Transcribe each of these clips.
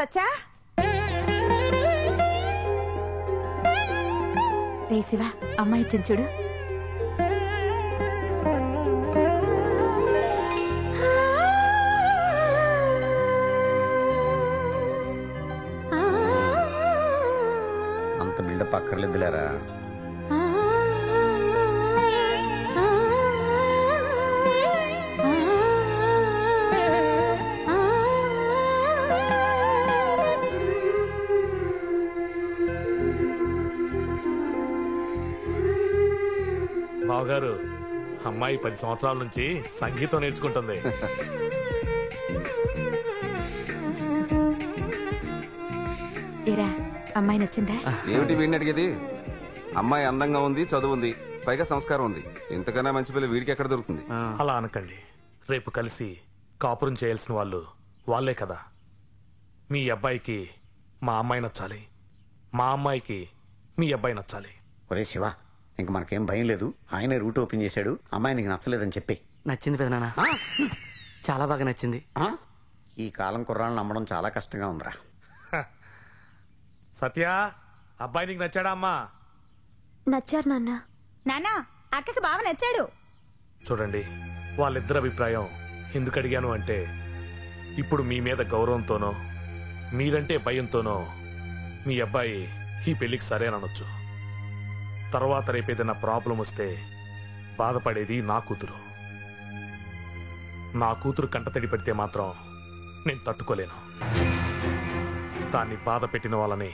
సచ్చా రే శివ, అమ్మాయి ఇచ్చింది చూడు. అంత బిల్డప్ అక్కర్లేదులేరా. బావగారు, అమ్మాయి 10 సంవత్సరాల నుంచి సంగీతం నేర్చుకుంటుంది. ఏరా, అమ్మాయి నచ్చిందా? ఏమిటి వీడిని అడిగేది? అమ్మాయి అందంగా ఉంది, చదువు ఉంది, పైగా సంస్కారం ఉంది. ఇంతకన్నా మంచి పిల్ల వీడికి ఎక్కడ దొరుకుతుంది? అలా అనకండి. రేపు కలిసి కాపురం చేయాల్సిన వాళ్ళు వాళ్ళే కదా. మీ అబ్బాయికి మా అమ్మాయి నచ్చాలి, మా అమ్మాయికి మీ అబ్బాయి నచ్చాలి. ఒరే శివ, ఇంక మనకేం భయం లేదు. ఆయనే రూట్ ఓపెన్ చేశాడు. అమ్మాయి నీకు నచ్చలేదని చెప్పి. నచ్చింది పెదనాన్న, చాలా బాగా నచ్చింది. ఈ కాలం కుర్రాళ్ళని నమ్మడం చాలా కష్టంగా ఉందిరా. సత్య, అబ్బాయి నీకు నచ్చాడా అమ్మా? నచ్చారు నాన్న. నానా, అక్కకి బాగా నచ్చాడు. చూడండి, వాళ్ళిద్దరి అభిప్రాయం ఎందుకు అడిగాను అంటే, ఇప్పుడు మీ మీద గౌరవంతోనో మీరంటే భయంతోనో మీ అబ్బాయి ఈ పెళ్లికి సరేనొచ్చు. తర్వాత రేపేదైనా ప్రాబ్లం వస్తే బాధపడేది నా కూతురు. నా కూతురు కంటతడి పెడితే మాత్రం నేను తట్టుకోలేను. దాన్ని బాధ పెట్టిన వాళ్ళని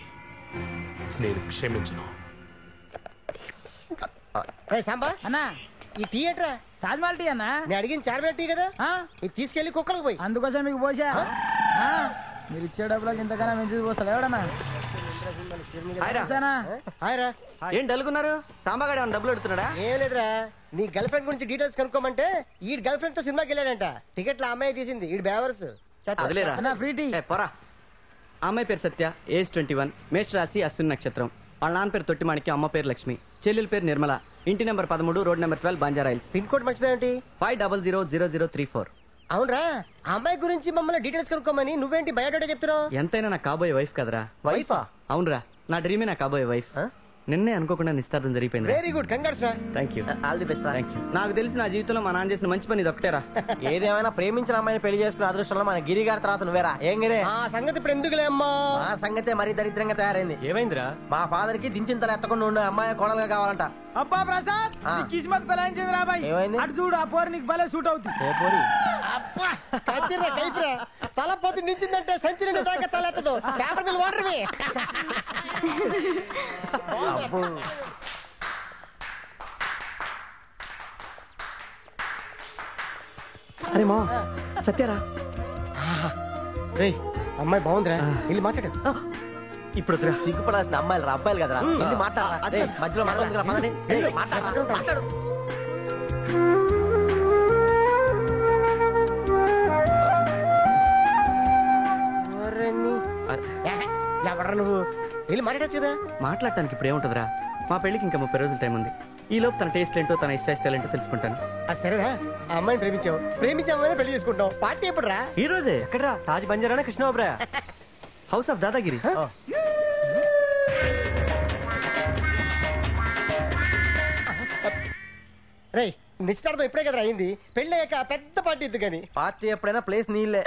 నేను క్షమించను. సాంబా అన్నా, ఈ టీ ఏంట్రా? తాజ్మహల్ టీ అన్నా. నేను అడిగిన చార్మినార్ టీ కదా, ఇది తీసుకెళ్లి కుక్కలకు పోయి. అందుకోసం మీకు పోసా. మీరు ఇచ్చే డబ్బులకు ఇంతకన్నా మంచిది పోస్తాడు ఎవడన్నా. ఏం డల్గున్నారు? సాంబాగాడు ఏమన్నా డబ్బులు అడుగుతున్నాడా? ఏం లేదురా, నీ గర్ల్ ఫ్రెండ్ గురించి డీటెయిల్స్ కనుక్కోమంటే ఈ గర్ల్ ఫ్రెండ్ తో సినిమాకి వెళ్ళాడంట. టికెట్లు అమ్మాయి తీసింది, ఈ బేవర్స్. Free tea. పోరా. అమ్మాయి పేరు సత్య, ఏజ్ 21, మేష రాశి, అశ్విని నక్షత్రం. వాళ్ళ నాన్న పేరు తొట్టిమాణికి, అమ్మ పేరు లక్ష్మి, చెల్లెల పేరు నిర్మల. ఇంటి number 13, road number 12, Banjara Hills. Pin code మర్చిపోయాఏంటి? 500034. అవునరా, ఆ అమ్మాయి గురించి మమ్మల్ని డీటెయిల్స్ కనుక్కోమని నువ్వేంటి బయోడేటా చెప్తున్నావు? ఎంతైనా నా కాబోయే వైఫ్ కదరా. వైఫా? అవునరా, నా డ్రీమే నా కాబోయే వైఫ్. నిన్నే అనుకోకుండా నిస్తార్థం జరిగిపోయింది. వెరీ గుడ్, కంగ్రాట్స్ రా. Thank you. All the best. Thank you. నాకు తెలిసి నా జీవితంలో మా నాన్న చేసిన మంచి పని ఇది ఒకటేరా. ఏదేమైనా ప్రేమించిన అమ్మాయిని పెళ్లి చేసుకున్న అదృష్టంలో మన గిరి గారి తర్వాత నువ్వేరా. ఏం గిరే? ఆ సంగతి ఇప్పుడు ఎందుకులే అమ్మా. ఆ సంగతే మరీ దరిద్రంగా తయారైంది. ఏమైందిరా? మా ఫాదర్ కి దించిన తల ఎత్తకుండా ఉండే అమ్మాయి కోడలుగా కావాలంట. అబ్బా ప్రసాద్, కిస్మత్ కొలాయించింది రా బాయ్. ఏమైంది? అటు చూడు, ఆ పోరు నీకు భలే సూట్ అవుతుంది. ఏ పోరి? అబ్బా కైపిరా కైపిరా, తల పోతే దించిందంటే సంచి నుండి దాకా తల ఎత్తదు. పేపర్ మిల్ వాటర్ మీ. అరే మా సత్యరా. రేయ్, అమ్మాయి బాగుందిరా, వెళ్ళి మాట్లాడు. ఇప్పుడు సిగ్గుపడాల్సిన అమ్మాయిలు రా, అబ్బాయిలు కదరా. వెళ్ళి మాట్లాడు. మధ్యలో మాట్లాడు. ఎవడరా నువ్వు? వెళ్ళి మాట్లాడచ్చు కదా. మాట్లాడటానికి ఇప్పుడు ఏముంటదిరా? మా పెళ్లికి ఇంకా 30 రోజుల టైం ఉంది. ఈ లోపు తన టేస్ట్ ఏంటో, తన ఇష్టాయిష్టాలు ఏంటో తెలుసుకుంటాను. సరేరా, ఆ అమ్మాయిని ప్రేమించామని పెళ్లి చేసుకుంటాం. పార్టీ ఎప్పుడు రా? ఈ రోజే. ఎక్కడరా? తాజ్ బంజారానా, కృష్ణాబ్రా? House of Dadagiri. రేయ్, నిశ్చితార్థం ఇప్పుడే కదా అయింది. పెళ్లి అయ్యాక పెద్ద పార్టీ ఇద్దు కానీ. పార్టీ ఎప్పుడైనా ప్లేస్ నీళ్ళే.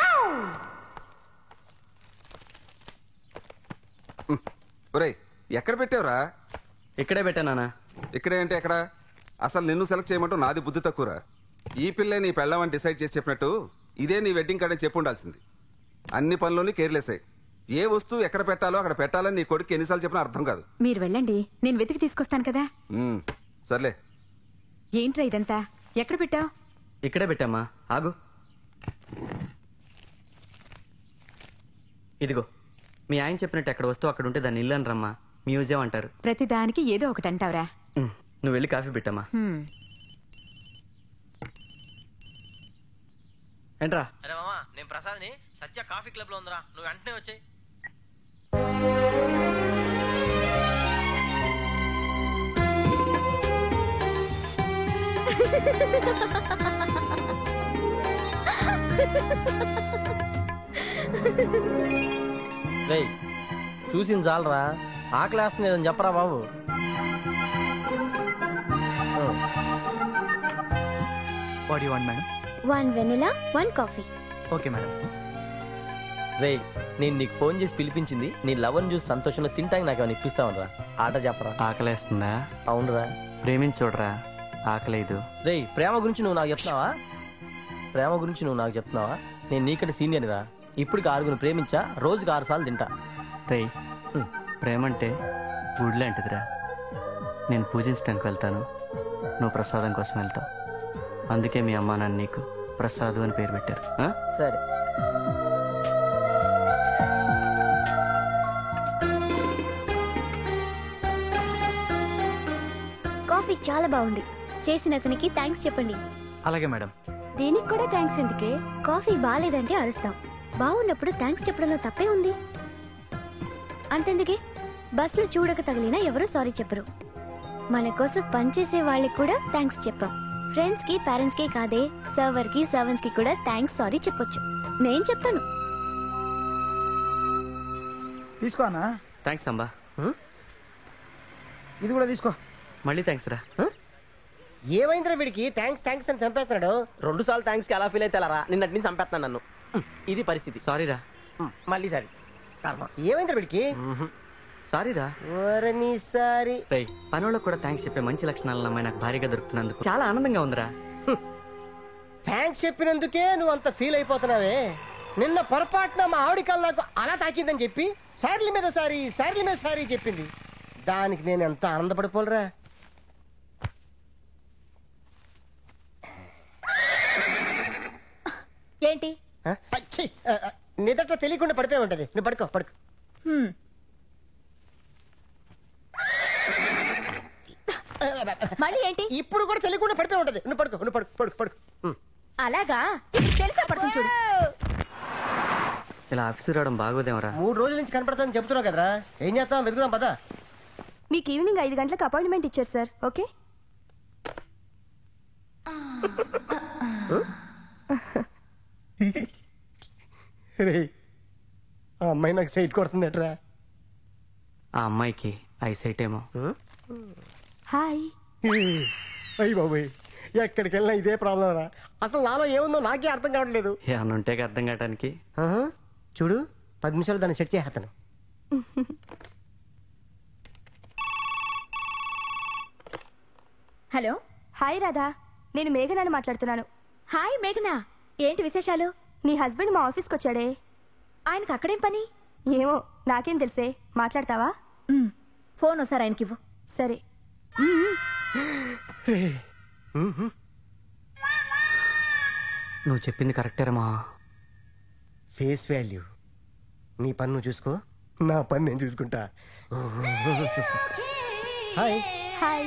ఒరేయ్, ఎక్కడ పెట్టావురా? ఇక్కడే పెట్టానా? ఇక్కడే అంటే ఎక్కడ? అసలు నిన్ను సెలెక్ట్ చేయమంటూ నాది బుద్ధి తక్కువరా. ఈ పిల్లే నీ పెళ్ళామని డిసైడ్ చేసి చెప్పినట్టు ఇదే నీ వెడ్డింగ్ కార్డ్ అని చెప్పి ఉండాల్సింది. అన్ని పనులని కేర్లెసాయి. ఏ వస్తువు ఎక్కడ పెట్టాలో అక్కడ పెట్టాలని నీ కొడుకు ఎన్నిసార్లు చెప్పినా అర్థం కాదు. మీరు వెళ్ళండి, నేను వెతికి తీసుకొస్తాను కదా. సర్లే. ఏంట్రా ఇదంతా? ఎక్కడ పెట్టావు? ఇక్కడే పెట్టామా, ఆగు. ఇదిగో, మీ ఆయన చెప్పినట్టు ఎక్కడ వస్తువు అక్కడ ఉంటే దాన్ని ఇల్లు అని రమ్మా, మ్యూజియం అంటారు. ప్రతి దానికి ఏదో ఒకటి అంటావురా. నువ్వు వెళ్ళి కాఫీ పెట్టమ్మా. ఏంట్రా? అరే మామా, నేను ప్రసాద్ని. సత్య కాఫీ క్లబ్ లో ఉందిరా, నువ్వు వెంటనే వచ్చాయి. రేయ్ చూసింది చాలరా, ఆకలేస్తుంది ఏదని చెప్పరా బాబు. What you want madam? 1 vanilla 1 coffee. Okay madam. రేయ్ నేను నీకు ఫోన్ చేసి పిలిపించింది నీ లవర్ని చూసి సంతోషంలో తింటానికి నాకు ఏమైనా ఇప్పిస్తావనరా? ఆట చెప్పరా. ఆకలేస్తుందా? అవునరా. ప్రేమించోడ్రా, ఆకలేదు. రేయ్ ప్రేమ గురించి నువ్వు నాకు చెప్తున్నావా? ప్రేమ గురించి నువ్వు నాకు చెప్తున్నావా? నేను నీకంటే సీనియర్ రా. ఇప్పటికి 6 ప్రేమించా, రోజుకి 6 సార్లు తింటా. రేయ్ ప్రేమంటే గుడి లాంటిదిరా. నేను పూజించడానికి వెళ్తాను, నువ్వు ప్రసాదం కోసం వెళ్తావు. అందుకే మీ అమ్మా నాన్న నీకు ప్రసాదు అని పేరు పెట్టారు. సరే. కాఫీ చాలా బాగుంది. చేసిన అతనికి థ్యాంక్స్ చెప్పండి. అలాగే మేడం. దీనికి కూడా థ్యాంక్స్ ఎందుకే? కాఫీ బాగాలేదంటే అరుస్తాం, బాగున్నప్పుడు థ్యాంక్స్ చెప్పడంలో తప్పే ఉంది. అంతెందుకే, బస్సులో చూడక తగిలినా ఎవరూ సారీ చెప్పరు. మన కోసం పనిచేసే వాళ్ళకి కూడా థ్యాంక్స్ చెప్పాం. ఫ్రెండ్స్ కి పేరెంట్స్ కి కాదే, సర్వర్ కి సర్వెంట్స్ కి కూడా థ్యాంక్స్ సారీ చెప్పొచ్చు. నేను చెప్తాను. తీసుకో అన్నా. థ్యాంక్స్ అంబా. ఇది కూడా తీసుకో. మళ్ళీ థ్యాంక్స్ రా. ఏమైందిరా వీడికి? థ్యాంక్స్ థ్యాంక్స్ అని చంపేస్తున్నాడు. 2 సార్లు థ్యాంక్స్ కి ఎలా ఫీల్ అయితే రా. నిన్నటి నుంచి చంపేస్తున్నాను నన్ను. ఇది పరిస్థితి. సారీ రా. మళ్ళీ సారీ. ఏమైందిరా వీడికి? సారీ రా. సారీ. రేయ్ పనులకు కూడా థ్యాంక్స్ చెప్పే మంచి లక్షణాల అమ్మాయి నాకు భారీగా దొరుకుతున్నందుకు చాలా ఆనందంగా ఉందిరా. థ్యాంక్స్ చెప్పినందుకే నువ్వు అంత ఫీల్ అయిపోతున్నావే. నిన్న పొరపాటున మా ఆవిడ కల్ నాకు అలా తాకిందని చెప్పి సార్ల మీద సారీ చెప్పింది. దానికి నేను ఎంత ఆనందపడిపోలరా. ఏంటి? నిదట్లో తెలియకుండా పడిపోయి ఉంటది. నువ్వు పడుకో. మళ్ళీ ఏంటి? ఇప్పుడు కూడా తెలియకుండా పడిపోయి ఉంటది. నువ్వు పడుకో. అలాగా? ఇప్పుడు తెలిసా పడుతుంది చూడు. ఇలా ఆఫీసు రావడం బాగోదేమరా? 3 రోజుల నుంచి కనపడతానని చెప్తున్నావు కదరా. ఏం చేస్తాం, వెతుకుదాం పదా. మీకు ఈవినింగ్ 5 గంటలకు అపాయింట్మెంట్ ఇచ్చారు సార్. ఓకే. ఆ అమ్మాయి నాకు సైట్ కొడుతుందట్రా. ఆ అమ్మాయికి ఐసైట్ ఏమో. హాయ్. అయ్యి బాబోయ్, ఎక్కడికి వెళ్ళినా ఇదే ప్రాబ్లం రా. అసలు నాలో ఏముందో నాకే అర్థం కావట్లేదు. ఏమన్నా ఉంటే అర్థం కావడానికి. చూడు 10 నిమిషాలు దాన్ని సెట్ చేస్తాను. హలో. హాయ్ రాధా, నేను మేఘనాని మాట్లాడుతున్నాను. హాయ్ మేఘనా, ఏంటి విశేషాలు? నీ హస్బెండ్ మా ఆఫీస్కి వచ్చాడే. ఆయనకు అక్కడేం పని? ఏమో నాకేం తెలిసే. మాట్లాడతావా? ఫోన్ ఒకసారి ఆయనకి ఇవ్వు. సరే. నువ్వు చెప్పింది కరెక్టేరమ్మా. Face value. నీ పని నువ్వు చూసుకో, నా పని నేను చూసుకుంటా. హాయ్. హాయ్.